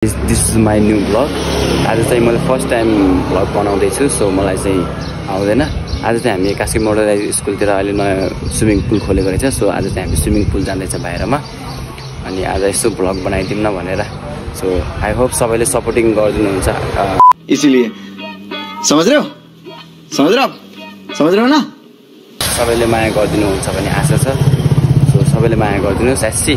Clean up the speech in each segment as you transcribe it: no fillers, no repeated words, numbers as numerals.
This is my new vlog. आज चाहिँ मैले फर्स्ट टाइम भ्लग बनाउँदैछु सो मलाई चाहिँ आउँदैन। आज चाहिँ हामी कास्की मोडल स्कुलतिर अहिले नयाँ स्विमिङ पुल खोलेको रहेछ सो आज चाहिँ हामी स्विमिङ पुल जाँदैछ बाहिरमा अनि आज यसो भ्लग बनाइदिउँ न भनेर सो आई होप सबैले सपोर्टिङ गरिदिनुहुन्छ इसीलिए समझ रहे हो न सबैले माया गरिदिनुहुन्छ भन्ने आशा छ सो सबैले माया गरिदिनुहोस् एससी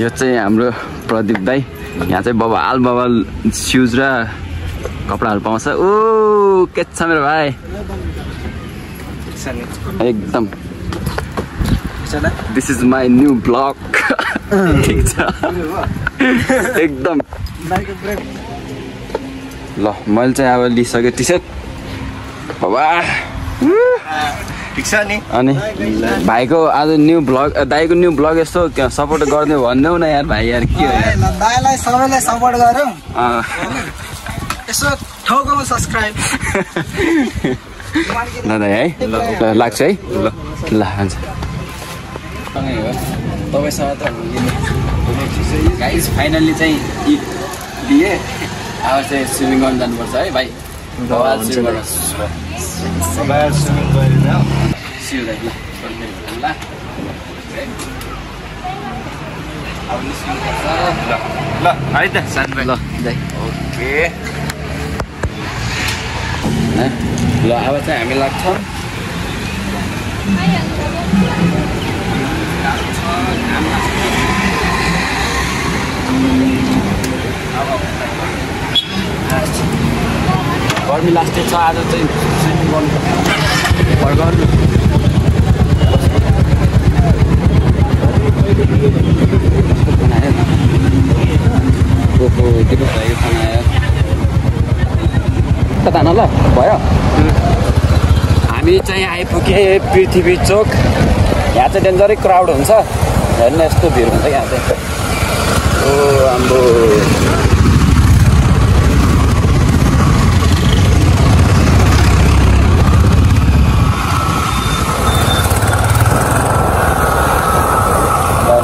यो चाहिँ हाम्रो प्रदीप दाई यहाँ चाहिँ बबाल बबाल सुज र कपडाहरू पाउँछ ओ के छ मेरो भाइ एकदम this is my new blog ठिक छ एकदम ल मैले चाहिँ अब लिइसकेँ टी सर्ट बाबा ठिक छ नि अनि भाइको आज न्यू ब्लग दाइको न्यू ब्लग यस्तो सपोर्ट गर्ने भन्देऊ न यार भाइ यार के हो दाइलाई सबैले सपोर्ट गरौँ यसो ठाउँमा सब्स्क्राइब ल दाइ है लाग्छ है ल हुन्छ तपाईँसँग त गाइस फाइनल्ली चाहिँ लिए अब चाहिँ स्विमिङ गर्न जानुपर्छ है भाइ ल है त सानो भाइ ल दाइ ओके ल अब चाहिँ हामी लाग्छौँ गर्मी लास्टै छ आज चाहिँ स्विमिङ गर्नु गर्नु कता न ल भयो हामी चाहिँ आइपुगे पृथ्वी चोक यहाँ चाहिँ डेन्जरै क्राउड हुन्छ हेर्नु यस्तो भिड हुन्छ यहाँ चाहिँ ओ हाम्रो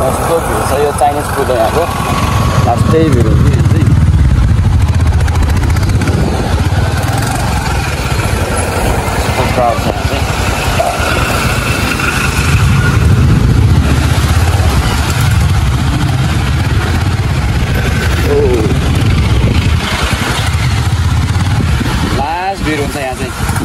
यस्तो भिड छ यो चाइनिज फुड हो यहाँको लास्टै भिड हुन्छ यहाँ चाहिँ क्राउड छ यहाँ चाहिँ लास्ट भिड हुन्छ यहाँ चाहिँ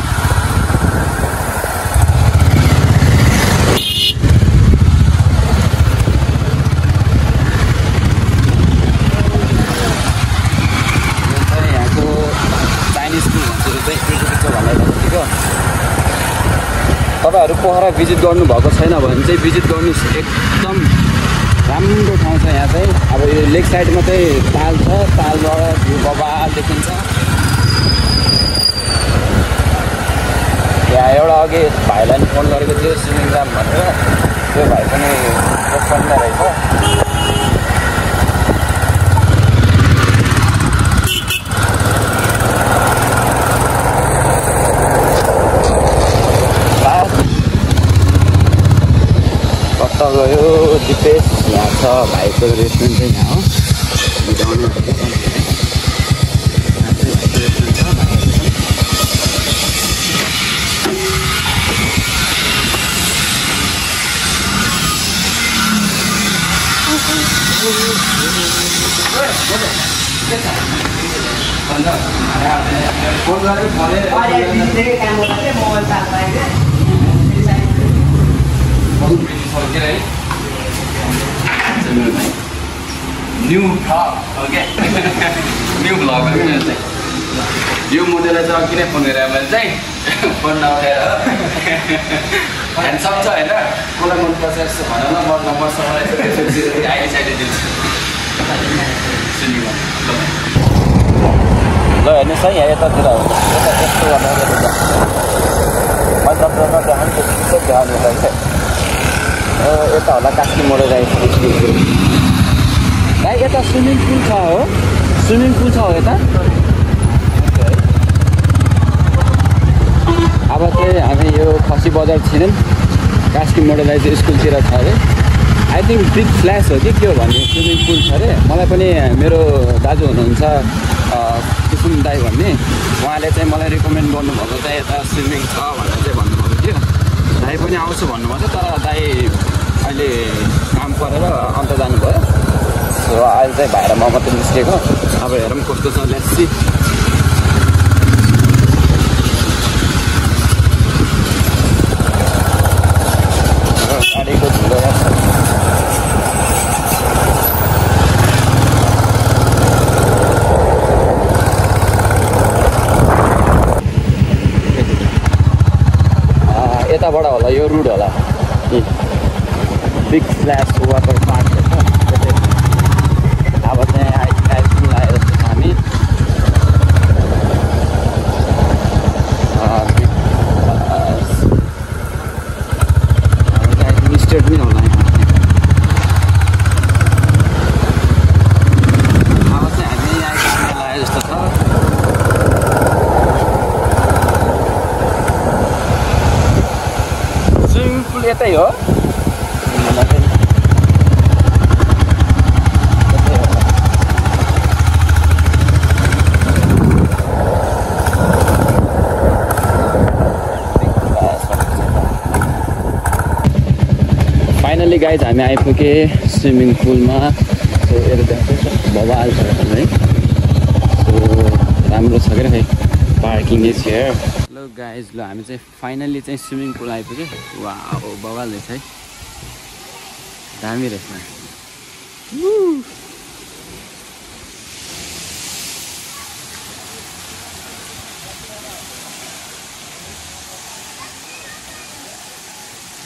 तपाईँहरू पोखरा भिजिट गर्नुभएको छैन भने चाहिँ भिजिट गर्नुहोस् एकदम राम्रो ठाउँ छ यहाँ चाहिँ अब यो लेक साइडमा चाहिँ ताल छ तालबाट भ्यू बबाल देखिन्छ यहाँ एउटा अघि भाइलाई पनि फोन गरेको थियो स्विमिङ जाम भनेर त्यो भाइ पनि रेस्टुरेन्टमा रहेछ गयो दिपेश यहाँ छ भाइको रेस्टुरेन्ट चाहिँ यहाँ हो new vlog okay new vlog यो मोडललाई चाहिँ अघि नै फोन गरेर मैले चाहिँ फोन नउठाएर ह्यान्डसम छ होइन कसलाई मनपर्छ यस्तो भन न म नम्बर मलाई अहिले साइडै दिन्छु ल हेर्नुहोस् है यहाँ यतातिर यस्तो गर्दा मतलब देखाउनु देखाउनु यता होला कास्की मोडल आइपुग्यो भाइ यता स्विमिङ पुल छ हो स्विमिङ पुल छ हो यता अब चाहिँ हामी यो खसी बजार छिरेन कास्की मोडलाइज स्कुलतिर छ अरे आई थिङ्क बिग फ्ल्यास हो कि के हो भन्ने स्विमिङ पुल छ अरे मलाई पनि मेरो दाजु हुनुहुन्छ कुसुम दाई भन्ने उहाँले चाहिँ मलाई रिकमेन्ड गर्नुभएको चाहिँ यता स्विमिङ छ भनेर चाहिँ भन्नुभएको थियो दाई पनि आउँछु भन्नुभएको थियो तर दाई अहिले काम परेर अन्त जानुभयो सो अहिले चाहिँ भाइर म मात्रै निस्केको अब हेरौँ कस्तो छ लेट्सी गाडीको धुलो यताबाट होला यो रुट होला बिग फ्ल्यास वाटर पार्क अब चाहिँ आइपुग्नु आयो जस्तो छ हामी स्टेट नै होला अब चाहिँ हामी आइपुग्नु आयो जस्तो छ स्विमिङ पुल यतै हो फाइनली गाइज हामी आइपुगे स्विमिङ पुलमा सो यता बबाल छ है सो राम्रो छ क्या खै parking is here hello guys ल हामी चाहिँ फाइनली चाहिँ स्विमिङ पुल आइपुग्यो वाउ बवाल रहेछ है दामी रहेछ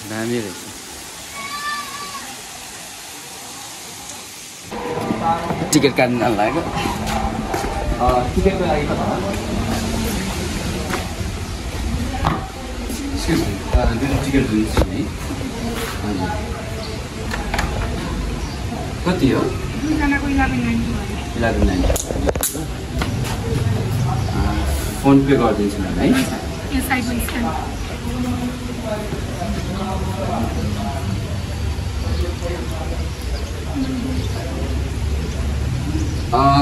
दामी रहेछ टिकट काट्न लागेको टिकटको लागि टिकट दिनुहोस् है हजुर कति हो 1190 फोन पे गरिदिन्छु नि है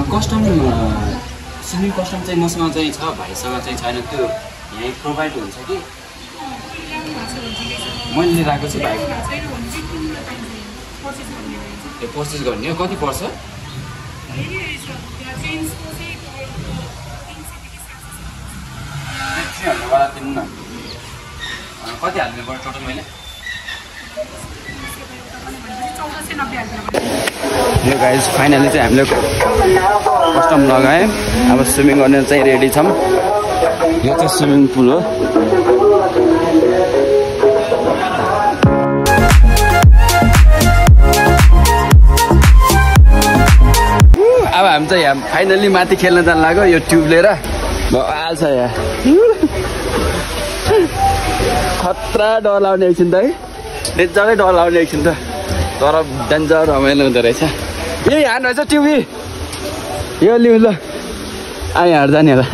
कस्टम स्विमिङ कस्टम चाहिँ मसँग चाहिँ छ भाइसँग चाहिँ छैन त्यो यहीँ प्रोभाइड हुन्छ कि मैले लिएर आएको चाहिँ भाइ त्यो पर्चेस गर्ने हो कति पर्छ दिनु न कति हाल्नु पर्छ टोटल मैले यो गाइज फाइनली चाहिँ हामीले कस्टम लगाएँ अब स्विमिङ गर्ने चाहिँ रेडी छौँ यो चाहिँ स्विमिङ पुल हो अब हामी चाहिँ यहाँ फाइनली माथि खेल्न जानु लाग्यो यो ट्युब लिएर आल्छ यहाँ खतरा डर लाउने एकछिन त है डेन्जरै डर लाउने एकछिन त तर डेन्जर रमाइलो हुँदो रहेछ यही हान्नु रहेछ ट्युबी यो लिउँ ल यहाँबाट जाने होला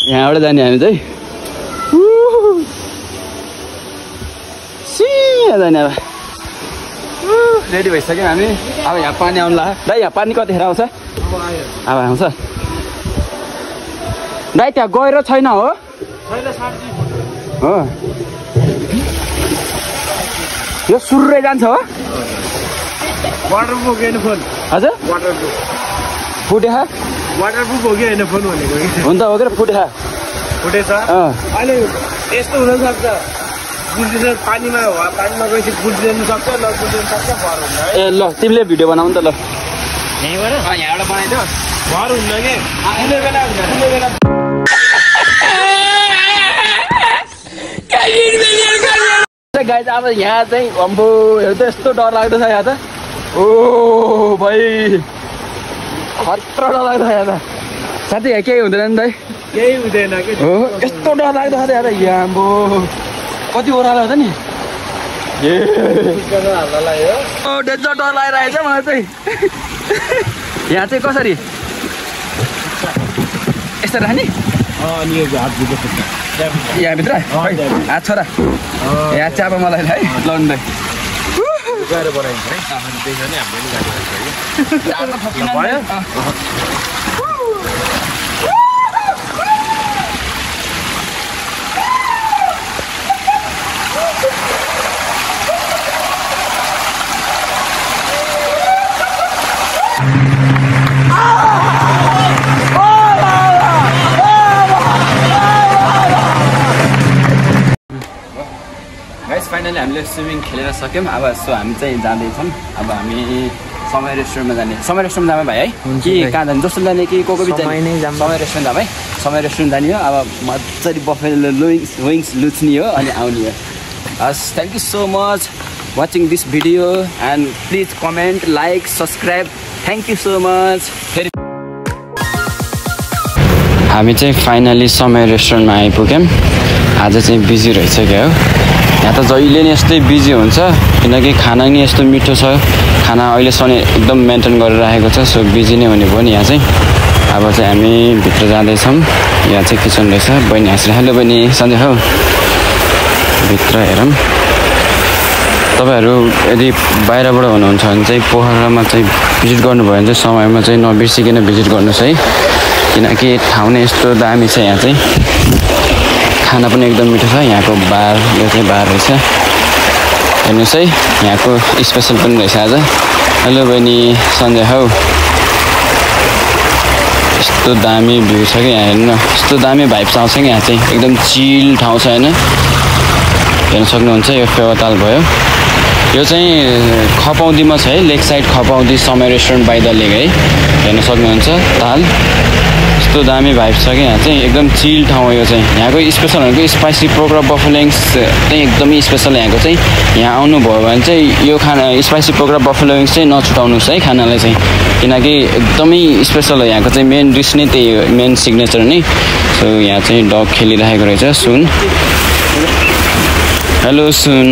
यहाँबाट जाने हामी चाहिँ सिया जाने अब रेडी भइसक्यो हामी अब यहाँ पानी आउनु लाग्यो दाइ यहाँ पानी कतिखेर आउँछ अब आउँछ दाइ त्यहाँ गएर छैन हो हो यो सुरुरै जान्छ हो वाटरप्रुफ होइन फोन हजुर वाटरप्रुफ फुटेछ वाटरप्रुफ हो कि होइन फोन भनेको हुन्छ हो कि फुटेछ फुटेछ अहिले यस्तो हुनसक्छ बुझ्दैन पानीमा गएपछि बुझिदिनु सक्छ नबुझिदिनु सक्छ भर हुन्न ए ल तिमीले भिडियो बनाऊ नि त ल यहाँबाट बनाइदियो भर हुन्न कि कुनै बेला गाइज अब यहाँ चाहिँ अम्बो हेर्नु त यस्तो डर लाग्दो छ यहाँ त ओ भाइ खतरा डर लाग्दो छ यहाँ त साथी यहाँ केही हुँदैन नि दाइ केही हुँदैन कि हो यस्तो डर लाग्दो छ त यहाँ त यहाँ अम्बो कति ओह्रालो हुन्छ नि ए डेन्जर डर लागिरहेको छ मलाई चाहिँ यहाँ चाहिँ कसरी यस्तो राख्ने यहाँभित्र हात छोरा यहाँ चापा मलाई है लन्ड गाह्रो बनाइन्छ है फाइनली हामीले स्विमिङ खेलेर सक्यौँ अब सो हामी चाहिँ जाँदैछौँ अब हामी समय रेस्टुरेन्टमा जाने समय रेस्टुरेन्ट जाने भाइ है कि कहाँ जाने जस्तो जाने कि को बिच समय रेस्टुरेन्ट जाऊँ है समय रेस्टुरेन्ट जाने हो अब मजाले बफेलो विङ्स लुच्ने हो अनि आउने हो हस् thank you so much watching this video and please comment like subscribe thank you so much फेरि हामी चाहिँ फाइनली समय रेस्टुरेन्टमा आइपुग्यौँ आज चाहिँ बिजी रहेछ क्या हो यहाँ त जहिले नि यस्तै बिजी हुन्छ किनकि खाना नि यस्तो मिठो छ खाना अहिलेसम्म एकदम मेन्टेन गरेर राखेको छ सो बिजी नै हुने भयो नि यहाँ चाहिँ अब चाहिँ हामी भित्र जाँदैछौँ यहाँ चाहिँ किचन रहेछ बहिनी हाँसेर हेलो बहिनी सन्जय हौ भित्र हेरौँ तपाईँहरू यदि बाहिरबाट हुनुहुन्छ भने चाहिँ पोखरामा चाहिँ भिजिट गर्नुभयो भने चाहिँ समयमा चाहिँ नबिर्सिकन भिजिट गर्नुहोस् है किनकि ठाउँ नै यस्तो दामी छ यहाँ चाहिँ खाना पनि एकदम मिठो छ यहाँको बार यो चाहिँ बार रहेछ हेर्नुहोस् है यहाँको स्पेसल पनि रहेछ आज हेलो बहिनी सन्जय हौ यस्तो दामी भ्यू छ कि यहाँ हेर्नु न यस्तो दामी भाइब्स आउँछ कि यहाँ चाहिँ एकदम चिल ठाउँ छ होइन हेर्न सक्नुहुन्छ यो फेवाताल भयो यो चाहिँ खपाउँदीमा छ है लेक साइड खपाउँदी समय रेस्टुरेन्ट बाइ द लेक है हेर्न सक्नुहुन्छ ताल यस्तो दामी भाइब्स छ कि यहाँ चाहिँ एकदम चिल ठाउँ हो यो चाहिँ यहाँको स्पेसल भनेको स्पाइसी पोर्क र बफेलो विङ्स चाहिँ एकदमै स्पेसल यहाँको चाहिँ यहाँ आउनुभयो भने चाहिँ यो खाना स्पाइसी पोर्क र बफेलो विङ्स चाहिँ नछुटाउनुहोस् है खानालाई चाहिँ किनकि एकदमै स्पेसल हो यहाँको चाहिँ मेन डिस नै त्यही हो मेन सिग्नेचर नै सो यहाँ चाहिँ डग खेलिरहेको रहेछ सुन हेलो सुन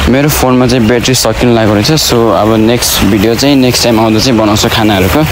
मेरो फोनमा चाहिँ ब्याट्री सकिन लागेको रहेछ सो अब नेक्स्ट भिडियो चाहिँ नेक्स्ट टाइम आउँदा चाहिँ बनाउँछु खानाहरूको